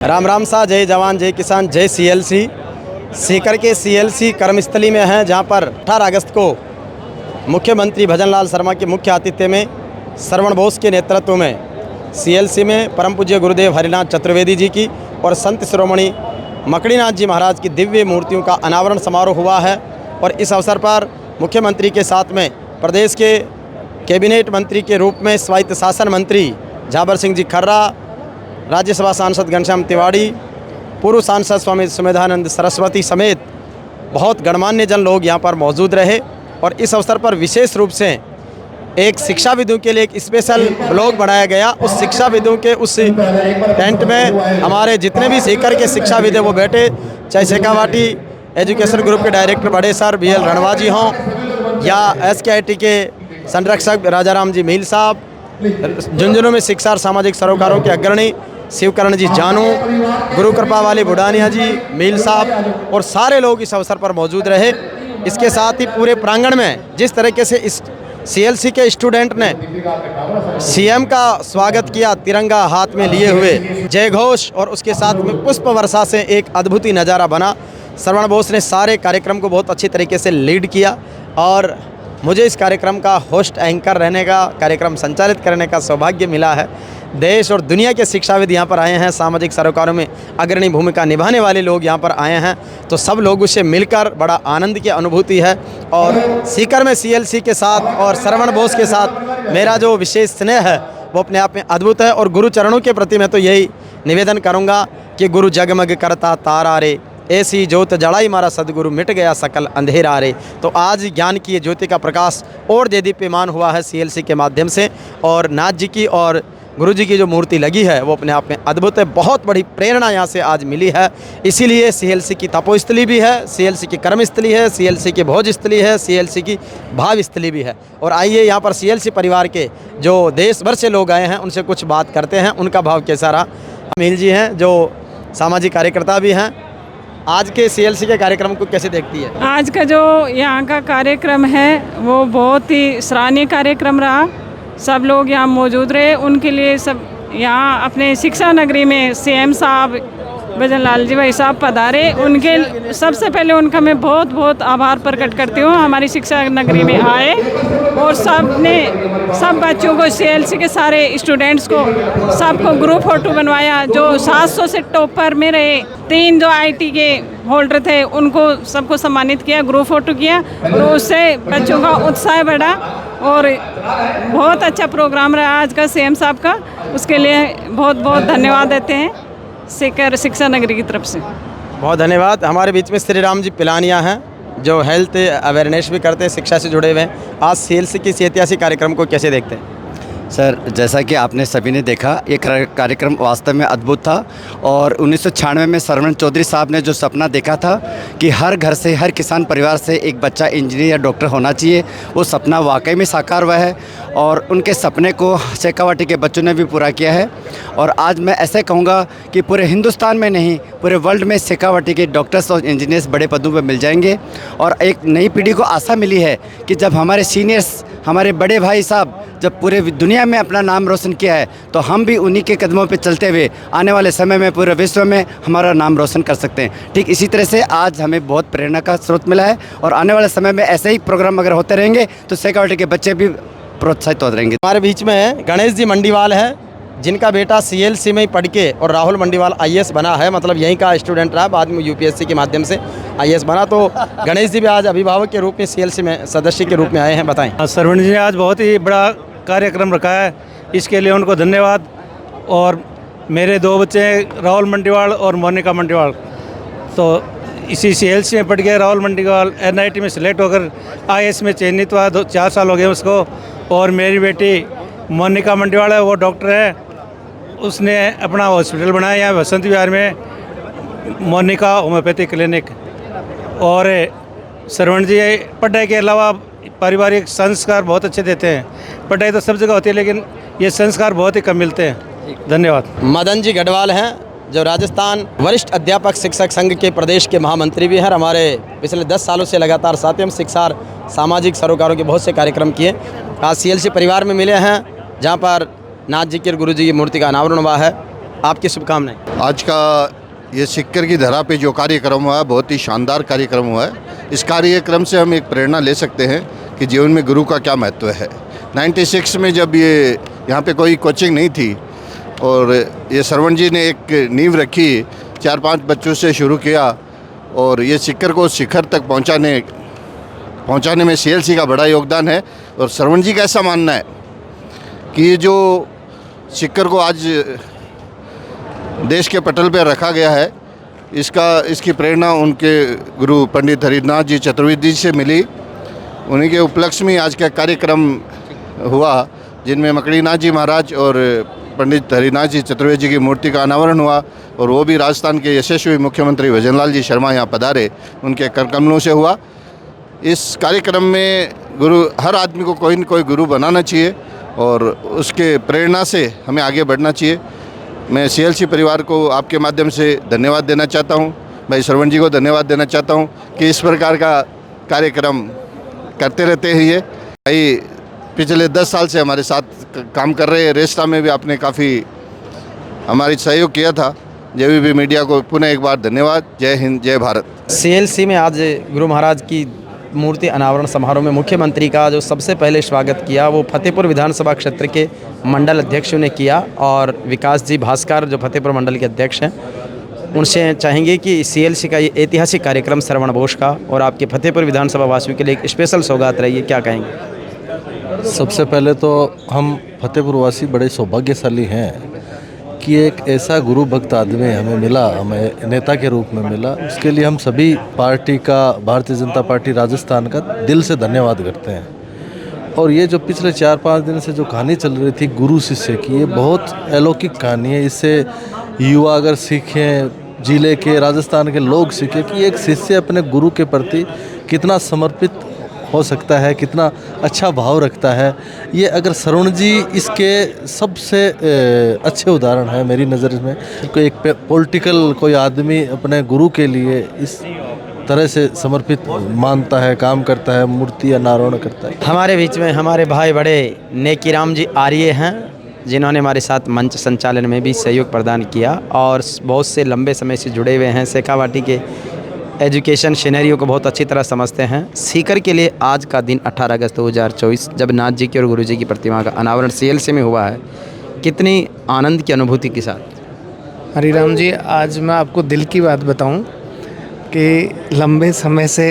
राम राम सा, जय जवान जय किसान जय सीएलसी। सीकर के सीएलसी कर्मस्थली में हैं, जहां पर 18 अगस्त को मुख्यमंत्री भजनलाल शर्मा के मुख्य आतिथ्य में श्रवण बोस के नेतृत्व में सीएलसी में परम पूज्य गुरुदेव हरिनाथ चतुर्वेदी जी की और संत शिरोमणि मकड़ीनाथ जी महाराज की दिव्य मूर्तियों का अनावरण समारोह हुआ है। और इस अवसर पर मुख्यमंत्री के साथ में प्रदेश के कैबिनेट मंत्री के रूप में स्वायत्त शासन मंत्री झाबर सिंह जी खर्रा, राज्यसभा सांसद घनश्याम तिवारी, पूर्व सांसद स्वामी सुमेधानंद सरस्वती समेत बहुत गणमान्य जन लोग यहाँ पर मौजूद रहे। और इस अवसर पर विशेष रूप से एक शिक्षाविदों के लिए एक स्पेशल ब्लॉग बनाया गया। उस शिक्षाविदों के उस टेंट में हमारे जितने भी सीकर के शिक्षाविद हैं वो बैठे, चाहे शेखावाटी एजुकेशन ग्रुप के डायरेक्टर बड़े सर BL रणवा जी हों या SKIT के संरक्षक राजाराम जी मील साहब, झुंझुनू में शिक्षा और सामाजिक सरोकारों के अग्रणी शिवकरण जी जानू, गुरु कृपा वाली बुढ़ानिया जी मील साहब और सारे लोग इस अवसर पर मौजूद रहे। इसके साथ ही पूरे प्रांगण में जिस तरीके से इस CLC के स्टूडेंट ने CM का स्वागत किया तिरंगा हाथ में लिए हुए, जय घोष और उसके साथ में पुष्प वर्षा से एक अद्भुत ही नज़ारा बना। श्रवण बोस ने सारे कार्यक्रम को बहुत अच्छी तरीके से लीड किया और मुझे इस कार्यक्रम का होस्ट एंकर रहने का, कार्यक्रम संचालित करने का सौभाग्य मिला है। देश और दुनिया के शिक्षाविद यहाँ पर आए हैं, सामाजिक सरोकारों में अग्रणी भूमिका निभाने वाले लोग यहाँ पर आए हैं, तो सब लोगों से मिलकर बड़ा आनंद की अनुभूति है। और सीकर में CLC के साथ और श्रवण बोस के साथ मेरा जो विशेष स्नेह है वो अपने आप में अद्भुत है। और गुरु चरणों के प्रति मैं तो यही निवेदन करूँगा कि गुरु जगमग करता तारा रे, ऐसी ज्योत जड़ाई मारा सदगुरु, मिट गया सकल अंधेरा रे। तो आज ज्ञान की ये ज्योति का प्रकाश और दीप्यमान हुआ है CLC के माध्यम से। और नाथ जी की और गुरु जी की जो मूर्ति लगी है वो अपने आप में अद्भुत है। बहुत बड़ी प्रेरणा यहाँ से आज मिली है। इसीलिए CLC की तपोस्थली भी है, CLC की कर्मस्थली है, CLC की भोजस्थली है, CLC की भावस्थली भी है। और आइए यहाँ पर CLC परिवार के जो देश भर से लोग आए हैं उनसे कुछ बात करते हैं, उनका भाव कैसा रहा। मील जी हैं जो सामाजिक कार्यकर्ता भी हैं, आज के CLC के कार्यक्रम को कैसे देखती है? आज का जो यहाँ का कार्यक्रम है वो बहुत ही सराहनीय कार्यक्रम रहा। सब लोग यहाँ मौजूद रहे, उनके लिए सब यहाँ अपने शिक्षा नगरी में CM साहब भजनलाल जी भाई साहब पधारे, उनके सबसे पहले उनका मैं बहुत बहुत आभार प्रकट करती हूँ। हमारी शिक्षा नगरी में आए और सब बच्चों को CLC के सारे स्टूडेंट्स को सबको ग्रुप फोटो बनवाया। जो 700 से टॉपर में रहे, 3 जो IT के होल्डर थे उनको सबको सम्मानित किया, ग्रुप फोटो किया और उससे बच्चों का उत्साह बढ़ा। और बहुत अच्छा प्रोग्राम रहा आज का CM साहब का, उसके लिए बहुत बहुत धन्यवाद देते हैं सीकर शिक्षा नगरी की तरफ से। बहुत धन्यवाद। हमारे बीच में श्री राम जी पिलानिया हैं जो हेल्थ अवेयरनेस भी करते हैं, शिक्षा से जुड़े हुए हैं। आज CLC की इस ऐतिहासिक कार्यक्रम को कैसे देखते हैं? सर, जैसा कि आपने सभी ने देखा, ये कार्यक्रम वास्तव में अद्भुत था। और 1996 में सरवण चौधरी साहब ने जो सपना देखा था कि हर घर से, हर किसान परिवार से एक बच्चा इंजीनियर या डॉक्टर होना चाहिए, वो सपना वाकई में साकार हुआ है। और उनके सपने को शेखावाटी के बच्चों ने भी पूरा किया है। और आज मैं ऐसे कहूँगा कि पूरे हिंदुस्तान में नहीं, पूरे वर्ल्ड में शेखावाटी के डॉक्टर्स और इंजीनियर्स बड़े पदों पर मिल जाएंगे। और एक नई पीढ़ी को आशा मिली है कि जब हमारे सीनियर्स, हमारे बड़े भाई साहब जब पूरे दुनिया में अपना नाम रोशन किया है, तो हम भी उन्हीं के कदमों पे चलते हुए आने वाले समय में पूरे विश्व में हमारा नाम रोशन कर सकते हैं। ठीक इसी तरह से आज हमें बहुत प्रेरणा का स्रोत मिला है। और आने वाले समय में ऐसे ही प्रोग्राम अगर होते रहेंगे तो शेखावाटी के बच्चे भी प्रोत्साहित होते रहेंगे। हमारे बीच में गणेश जी मंडीवाल है, जिनका बेटा CLC में ही पढ़ के और राहुल मंडीवाल IAS बना है, मतलब यहीं का स्टूडेंट रहा, बाद में UPSC के माध्यम से IAS बना। तो गणेश जी भी आज अभिभावक के रूप में CLC में सदस्य के रूप में आए हैं, बताएं। सरवण जी ने आज बहुत ही बड़ा कार्यक्रम रखा है, इसके लिए उनको धन्यवाद। और मेरे 2 बच्चे हैं, राहुल मंडीवाल और मोनिका मंडीवाल, तो इसी CLC में पढ़ गए। राहुल मंडीवाल NIT में सेलेक्ट होकर IAS में चयनित हुआ, 4 साल हो गए उसको। और मेरी बेटी मोनिका मंडीवाल है, वो डॉक्टर है, उसने अपना हॉस्पिटल बनाया यहाँ बसंत विहार में, मोनिका होम्योपैथी क्लिनिक। और सरवण जी पढ़ाई के अलावा पारिवारिक संस्कार बहुत अच्छे देते हैं। पढ़ाई तो सब जगह होती है लेकिन ये संस्कार बहुत ही कम मिलते हैं। धन्यवाद। मदन जी गढ़वाल हैं जो राजस्थान वरिष्ठ अध्यापक शिक्षक संघ के प्रदेश के महामंत्री भी हैं। हमारे पिछले 10 सालों से लगातार सातवें शिक्षा सामाजिक सरोकारों के बहुत से कार्यक्रम किए। आज CLC परिवार में मिले हैं, जहाँ पर नाथ जी के गुरु जी की मूर्ति का अनावरण हुआ है। आपकी शुभकामनाएं। आज का ये सिक्कर की धरा पे जो कार्यक्रम हुआ है बहुत ही शानदार कार्यक्रम हुआ है। इस कार्यक्रम से हम एक प्रेरणा ले सकते हैं कि जीवन में गुरु का क्या महत्व है। 96 में जब ये यहाँ पे कोई कोचिंग नहीं थी और ये श्रवण जी ने एक नींव रखी, 4-5 बच्चों से शुरू किया और ये सिक्कर को शिखर तक पहुँचाने में CLC का बड़ा योगदान है। और श्रवण जी का ऐसा मानना है कि ये जो सिक्कर को आज देश के पटल पर रखा गया है, इसकी प्रेरणा उनके गुरु पंडित हरिनाथ जी चतुर्वेदी से मिली। उन्हीं के उपलक्ष्य में आज का कार्यक्रम हुआ, जिनमें मकड़ीनाथ जी महाराज और पंडित हरिनाथ जी चतुर्वेदी की मूर्ति का अनावरण हुआ और वो भी राजस्थान के यशस्वी मुख्यमंत्री भजनलाल जी शर्मा यहाँ पधारे, उनके करकमलों से हुआ। इस कार्यक्रम में गुरु, हर आदमी को कोई न कोई गुरु बनाना चाहिए और उसके प्रेरणा से हमें आगे बढ़ना चाहिए। मैं CLC परिवार को आपके माध्यम से धन्यवाद देना चाहता हूँ, भाई श्रवण जी को धन्यवाद देना चाहता हूँ कि इस प्रकार का कार्यक्रम करते रहते हैं। ये भाई पिछले 10 साल से हमारे साथ काम कर रहे हैं। रेस्टा में भी आपने काफ़ी हमारी सहयोग किया था। JVB मीडिया को पुनः एक बार धन्यवाद। जय हिंद, जय भारत। CLC में आज गुरु महाराज की मूर्ति अनावरण समारोह में मुख्यमंत्री का जो सबसे पहले स्वागत किया वो फतेहपुर विधानसभा क्षेत्र के मंडल अध्यक्षों ने किया और विकास जी भास्कर जो फतेहपुर मंडल के अध्यक्ष हैं, उनसे चाहेंगे कि CLC का ये ऐतिहासिक कार्यक्रम श्रवण बोस का और आपके फतेहपुर विधानसभा वासियों के लिए एक स्पेशल सौगात रही है, क्या कहेंगे? सबसे पहले तो हम फतेहपुर वासी बड़े सौभाग्यशाली हैं कि एक ऐसा गुरु भक्त आदमी हमें मिला, हमें नेता के रूप में मिला। उसके लिए हम सभी पार्टी का, भारतीय जनता पार्टी राजस्थान का दिल से धन्यवाद करते हैं। और ये जो पिछले 4-5 दिन से जो कहानी चल रही थी गुरु शिष्य की, ये बहुत अलौकिक कहानी है। इससे युवा अगर सीखें, जिले के, राजस्थान के लोग सीखें कि एक शिष्य अपने गुरु के प्रति कितना समर्पित हो सकता है, कितना अच्छा भाव रखता है। ये अगर श्रवण जी इसके सबसे अच्छे उदाहरण है मेरी नज़र में। कोई एक पॉलिटिकल कोई आदमी अपने गुरु के लिए इस तरह से समर्पित मानता है, काम करता है, मूर्ति अनावरण करता है। हमारे बीच में हमारे भाई बड़े नेकीराम जी आर्य हैं, जिन्होंने हमारे साथ मंच संचालन में भी सहयोग प्रदान किया और बहुत से लंबे समय से जुड़े हुए हैं। शेखावाटी के एजुकेशन सिनेरियो को बहुत अच्छी तरह समझते हैं। सीकर के लिए आज का दिन 18 अगस्त 2024 जब नाथ जी की और गुरु जी की प्रतिमा का अनावरण CLC में हुआ है, कितनी आनंद की अनुभूति के साथ? हरिराम जी, आज मैं आपको दिल की बात बताऊं कि लंबे समय से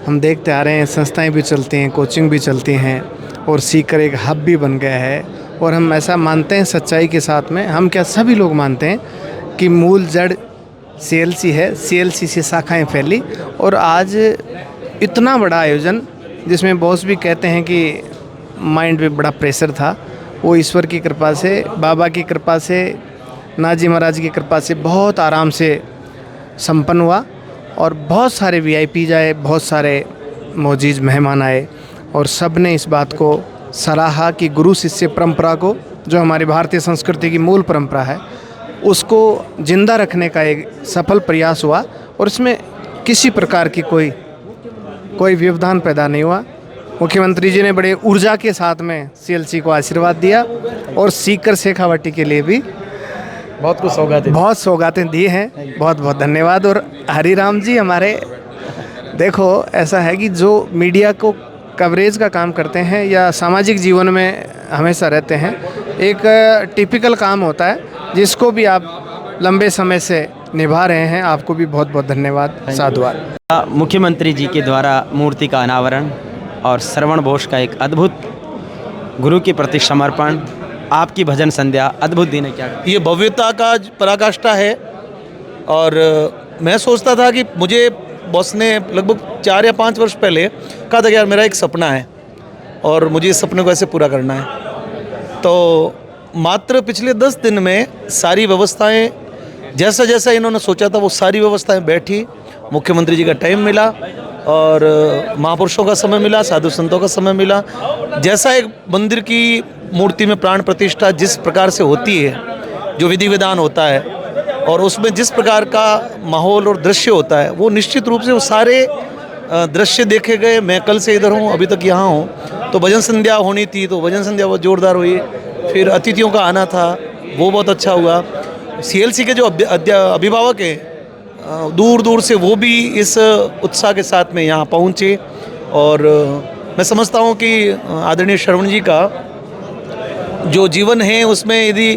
हम देखते आ रहे हैं, संस्थाएं भी चलती हैं, कोचिंग भी चलती हैं और सीकर एक हब भी बन गया है। और हम ऐसा मानते हैं सच्चाई के साथ में, हम क्या सभी लोग मानते हैं कि मूल जड़ CLC है, CLC से शाखाएं फैली। और आज इतना बड़ा आयोजन जिसमें बॉस भी कहते हैं कि माइंड पे बड़ा प्रेशर था, वो ईश्वर की कृपा से, बाबा की कृपा से, नाथ जी महाराज की कृपा से बहुत आराम से संपन्न हुआ। और बहुत सारे VIP आए, बहुत सारे मोजीज मेहमान आए और सब ने इस बात को सराहा कि गुरु शिष्य परंपरा को, जो हमारी भारतीय संस्कृति की मूल परंपरा है, उसको जिंदा रखने का एक सफल प्रयास हुआ। और इसमें किसी प्रकार की कोई व्यवधान पैदा नहीं हुआ। मुख्यमंत्री जी ने बड़े ऊर्जा के साथ में CLC को आशीर्वाद दिया और सीकर शेखावाटी के लिए भी बहुत सौगातें दी हैं। बहुत बहुत धन्यवाद। और हरिराम जी हमारे, देखो ऐसा है कि जो मीडिया को कवरेज का काम करते हैं या सामाजिक जीवन में हमेशा रहते हैं, एक टिपिकल काम होता है जिसको भी आप लंबे समय से निभा रहे हैं। आपको भी बहुत बहुत धन्यवाद, साधुवाद। मुख्यमंत्री जी के द्वारा मूर्ति का अनावरण और श्रवण बोस का एक अद्भुत गुरु के प्रति समर्पण, आपकी भजन संध्या अद्भुत दिन है। क्या ये भव्यता का पराकाष्ठा है। और मैं सोचता था कि मुझे बॉस ने लगभग 4 या 5 वर्ष पहले कहा था कि यार मेरा एक सपना है और मुझे इस सपने को ऐसे पूरा करना है। तो मात्र पिछले 10 दिन में सारी व्यवस्थाएं, जैसा जैसा इन्होंने सोचा था वो सारी व्यवस्थाएं बैठी। मुख्यमंत्री जी का टाइम मिला और महापुरुषों का समय मिला, साधु संतों का समय मिला। जैसा एक मंदिर की मूर्ति में प्राण प्रतिष्ठा जिस प्रकार से होती है, जो विधि विधान होता है और उसमें जिस प्रकार का माहौल और दृश्य होता है, वो निश्चित रूप से वो सारे दृश्य देखे गए। मैं कल से इधर हूँ, अभी तक यहाँ हूँ। तो भजन संध्या होनी थी, तो भजन संध्या बहुत ज़ोरदार हुई। फिर अतिथियों का आना था, वो बहुत अच्छा हुआ। CLC के जो अभिभावक हैं दूर दूर से वो भी इस उत्साह के साथ में यहाँ पहुँचे। और मैं समझता हूँ कि आदरणीय श्रवण जी का जो जीवन है उसमें यदि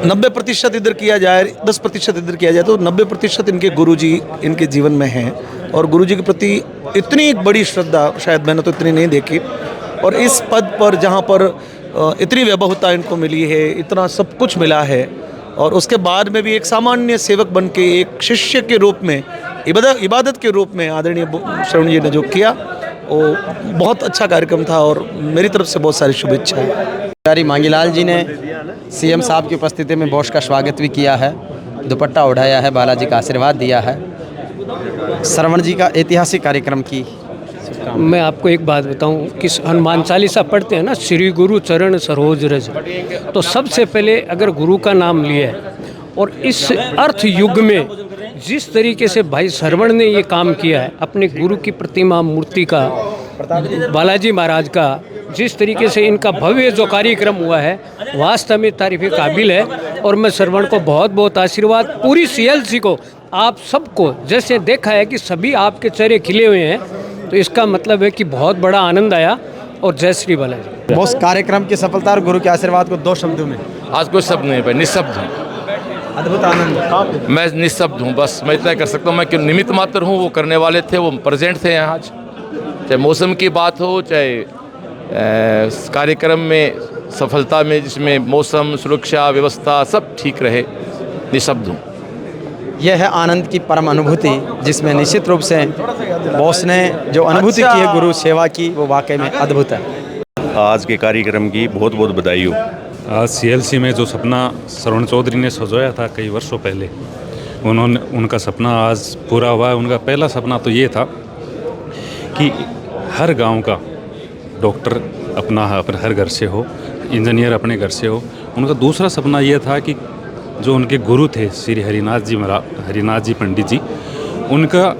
90% इधर किया जाए, 10% इधर किया जाए, तो 90% इनके गुरुजी इनके जीवन में हैं। और गुरुजी के प्रति इतनी बड़ी श्रद्धा शायद मैंने तो इतनी नहीं देखी। और इस पद पर जहाँ पर इतनी वैभवता इनको मिली है, इतना सब कुछ मिला है, और उसके बाद में भी एक सामान्य सेवक बन के एक शिष्य के रूप में इबादत के रूप में आदरणीय श्रवण जी ने जो किया वो बहुत अच्छा कार्यक्रम था। और मेरी तरफ से बहुत सारी शुभेच्छाएं। पुजारी मांगीलाल जी ने CM साहब की उपस्थिति में बॉस का स्वागत भी किया है, दुपट्टा ओढ़ाया है, बालाजी का आशीर्वाद दिया है। श्रवण जी का ऐतिहासिक कार्यक्रम की मैं आपको एक बात बताऊं कि हनुमान चालीसा पढ़ते हैं ना, श्री गुरु चरण सरोज रज, तो सबसे पहले अगर गुरु का नाम लिया है और इस अर्थ युग में जिस तरीके से भाई श्रवण ने ये काम किया है, अपने गुरु की प्रतिमा मूर्ति का, बालाजी महाराज का, जिस तरीके से इनका भव्य जो कार्यक्रम हुआ है वास्तव में तारीफ़ काबिल है। और मैं श्रवण को बहुत बहुत आशीर्वाद, पूरी CLC को, आप सबको जैसे देखा है कि सभी आपके चेहरे खिले हुए हैं, तो इसका मतलब है कि बहुत बड़ा आनंद आया। और जय श्री बालाजी। बॉस कार्यक्रम की सफलता और गुरु के आशीर्वाद को 2 शब्दों में। आज कोई शब्द नहीं भाई, निःशब्द हूँ, अद्भुत आनंद। मैं निःशब्द हूँ, बस मैं इतना कर सकता हूँ। मैं क्यों निमित्त मात्र हूँ, वो करने वाले थे, वो प्रेजेंट थे यहाँ आज। चाहे मौसम की बात हो, चाहे कार्यक्रम में सफलता में, जिसमें मौसम, सुरक्षा, व्यवस्था सब ठीक रहे, निःशब्द हूँ। यह है आनंद की परम अनुभूति, जिसमें निश्चित रूप से बॉस ने जो अनुभूति की है गुरु सेवा की, वो वाकई में अद्भुत है। आज के कार्यक्रम की बहुत बहुत बधाई हो। आज CLC में जो सपना श्रवण चौधरी ने सजाया था कई वर्षों पहले, उनका सपना आज पूरा हुआ है। उनका पहला सपना तो ये था कि हर गांव का डॉक्टर अपना हर घर से हो, इंजीनियर अपने घर से हो। उनका दूसरा सपना ये था कि जो उनके गुरु थे श्री हरिनाथ जी पंडित जी, उनका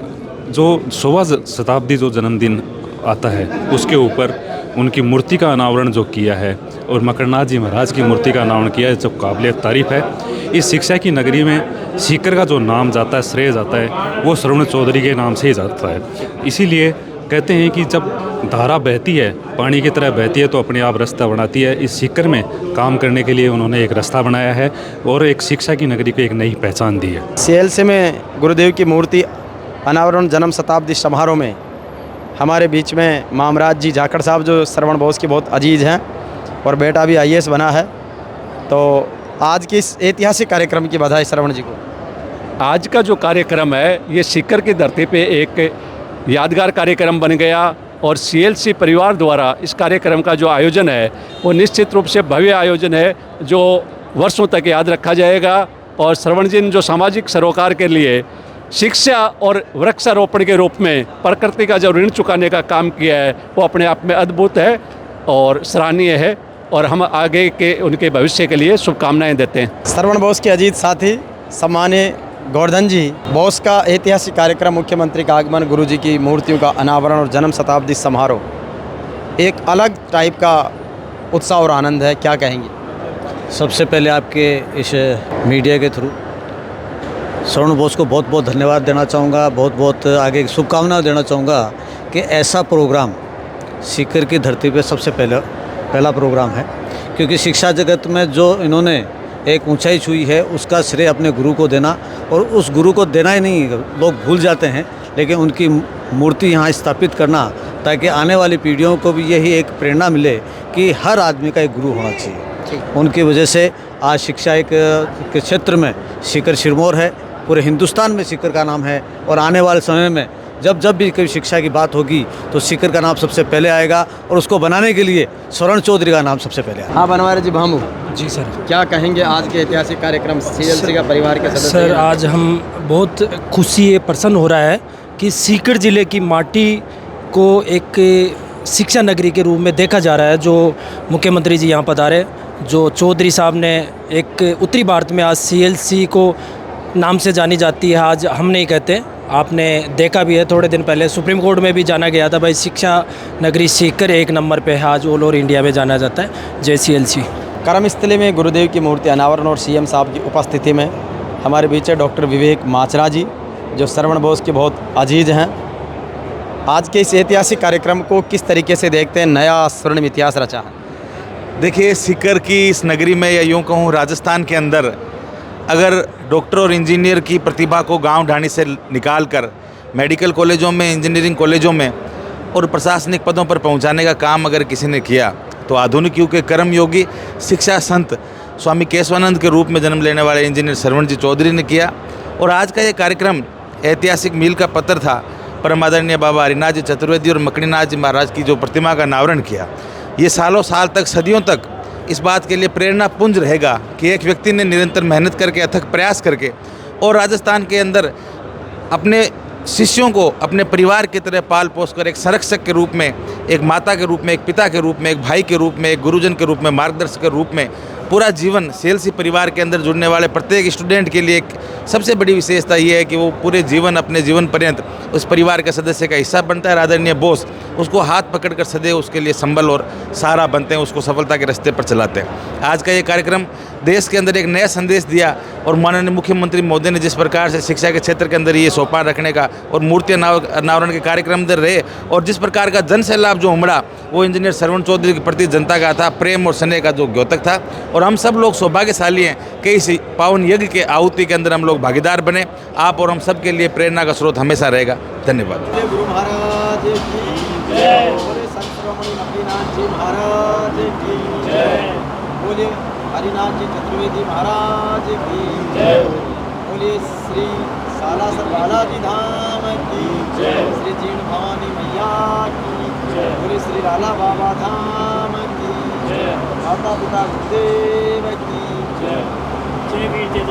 जो 16 शताब्दी जो जन्मदिन आता है उसके ऊपर उनकी मूर्ति का अनावरण जो किया है, और मकरनाथ जी महाराज की मूर्ति का अनावरण किया है, जो काबिल तारीफ़ है। इस शिक्षा की नगरी में सीकर का जो नाम जाता है, श्रेय जाता है, वो श्रवण चौधरी के नाम से ही जाता है। इसीलिए कहते हैं कि जब धारा बहती है, पानी की तरह बहती है, तो अपने आप रास्ता बनाती है। इस सीकर में काम करने के लिए उन्होंने एक रास्ता बनाया है और एक शिक्षा की नगरी को एक नई पहचान दी है। CLC में गुरुदेव की मूर्ति अनावरण जन्म शताब्दी समारोह में हमारे बीच में मामराज जी जाखड़ साहब, जो श्रवण बोस के बहुत अजीज़ हैं और बेटा भी IAS बना है, तो आज की इस ऐतिहासिक कार्यक्रम की बधाई श्रवण जी को। आज का जो कार्यक्रम है ये सीकर की धरती पे एक यादगार कार्यक्रम बन गया, और CLC परिवार द्वारा इस कार्यक्रम का जो आयोजन है वो निश्चित रूप से भव्य आयोजन है, जो वर्षों तक याद रखा जाएगा। और श्रवण जी ने जो सामाजिक सरोकार के लिए शिक्षा और वृक्षारोपण के रूप में प्रकृति का जो ऋण चुकाने का काम किया है, वो अपने आप में अद्भुत है और सराहनीय है। और हम आगे के उनके भविष्य के लिए शुभकामनाएं देते हैं। श्रवण बोस के अजीत साथी सम्मान्य गोवर्धन जी, बॉस का ऐतिहासिक कार्यक्रम, मुख्यमंत्री का आगमन, गुरुजी की मूर्तियों का अनावरण और जन्म शताब्दी समारोह, एक अलग टाइप का उत्साह और आनंद है, क्या कहेंगे? सबसे पहले आपके इस मीडिया के थ्रू श्रवण बोस को बहुत बहुत धन्यवाद देना चाहूँगा, बहुत बहुत आगे शुभकामनाएं देना चाहूँगा कि ऐसा प्रोग्राम सीकर की धरती पे सबसे पहला प्रोग्राम है। क्योंकि शिक्षा जगत में जो इन्होंने एक ऊंचाई छुई है, उसका श्रेय अपने गुरु को देना, और उस गुरु को देना ही नहीं, लोग भूल जाते हैं, लेकिन उनकी मूर्ति यहाँ स्थापित करना, ताकि आने वाली पीढ़ियों को भी यही एक प्रेरणा मिले कि हर आदमी का एक गुरु होना चाहिए। उनकी वजह से आज शिक्षा के क्षेत्र में सीकर सिरमौर है, पूरे हिंदुस्तान में सीकर का नाम है। और आने वाले समय में जब भी कभी शिक्षा की बात होगी तो सीकर का नाम सबसे पहले आएगा, और उसको बनाने के लिए श्रवण चौधरी का नाम सबसे पहले आएगा। हाँ बनवारी जी भामू जी सर, क्या कहेंगे आज के ऐतिहासिक कार्यक्रम CLC का परिवार के सदस्य? सर आज हम बहुत खुशी प्रसन्न हो रहा है कि सीकर ज़िले की माटी को एक शिक्षा नगरी के रूप में देखा जा रहा है। जो मुख्यमंत्री जी यहाँ पधारे, जो चौधरी साहब ने एक उत्तरी भारत में आज CLC को नाम से जानी जाती है, आज हम नहीं कहते, आपने देखा भी है, थोड़े दिन पहले सुप्रीम कोर्ट में भी जाना गया था, भाई शिक्षा नगरी सीकर 1 नंबर पे है, आज ऑल ओवर इंडिया में जाना जाता है। जय CLC। कर्मस्थली में गुरुदेव की मूर्ति अनावरण और सीएम साहब की उपस्थिति में हमारे बीच है डॉक्टर विवेक माचरा जी, जो श्रवण बोस के बहुत अजीज हैं। आज के इस ऐतिहासिक कार्यक्रम को किस तरीके से देखते हैं? नया स्वर्णिम इतिहास रचा है। देखिए, सीकर की इस नगरी में, या यूँ कहूँ राजस्थान के अंदर, अगर डॉक्टर और इंजीनियर की प्रतिभा को गांव ढाणी से निकाल कर मेडिकल कॉलेजों में, इंजीनियरिंग कॉलेजों में और प्रशासनिक पदों पर पहुंचाने का काम अगर किसी ने किया, तो आधुनिक युग के कर्मयोगी शिक्षा संत स्वामी केशवानंद के रूप में जन्म लेने वाले इंजीनियर श्रवण जी चौधरी ने किया। और आज का ये कार्यक्रम ऐतिहासिक मील का पत्थर था। परम आदरणीय बाबा हरिनाथ जी चतुर्वेदी और मकड़ीनाथ जी महाराज की जो प्रतिमा का अनावरण किया, ये सालों साल तक, सदियों तक इस बात के लिए प्रेरणा पुंज रहेगा कि एक व्यक्ति ने निरंतर मेहनत करके, अथक प्रयास करके और राजस्थान के अंदर अपने शिष्यों को अपने परिवार की तरह पाल पोस कर एक संरक्षक के रूप में, एक माता के रूप में, एक पिता के रूप में, एक भाई के रूप में, एक गुरुजन के रूप में, मार्गदर्शक के रूप में पूरा जीवन सीएलसी परिवार के अंदर जुड़ने वाले प्रत्येक स्टूडेंट के लिए एक सबसे बड़ी विशेषता ये है कि वो पूरे जीवन, अपने जीवन पर्यंत उस परिवार के सदस्य का हिस्सा बनता है। आदरणीय बोस उसको हाथ पकड़कर सदैव उसके लिए संबल और सहारा बनते हैं, उसको सफलता के रास्ते पर चलाते हैं। आज का ये कार्यक्रम देश के अंदर एक नया संदेश दिया और माननीय मुख्यमंत्री महोदय ने जिस प्रकार से शिक्षा के क्षेत्र के अंदर ये सोपान रखने का और मूर्ति अनावरण के कार्यक्रम अंदर रहे और जिस प्रकार का जन सैलाब जो उमड़ा, वो इंजीनियर श्रवण चौधरी के प्रति जनता का था, प्रेम और स्नेह का जो द्योतक था। और हम सब लोग सौभाग्यशाली हैं कि इस पावन यज्ञ के आहुति के अंदर हम लोग भागीदार बने। आप और हम सब के लिए प्रेरणा का स्रोत हमेशा रहेगा। धन्यवाद। गुरु महाराज की जय, बोले संत शिरोमणि मकड़ीनाथ जी महाराज की जय, बोले हरिनाथ जी चतुर्वेदी महाराज की जय, बोले श्री सालासर बालाजी धाम की जय, श्री जीर्ण भवानी मैया की जय, बोले श्री लाला बाबा धाम की जय, माता पिता गुरुदेव की जय, जय वीर जय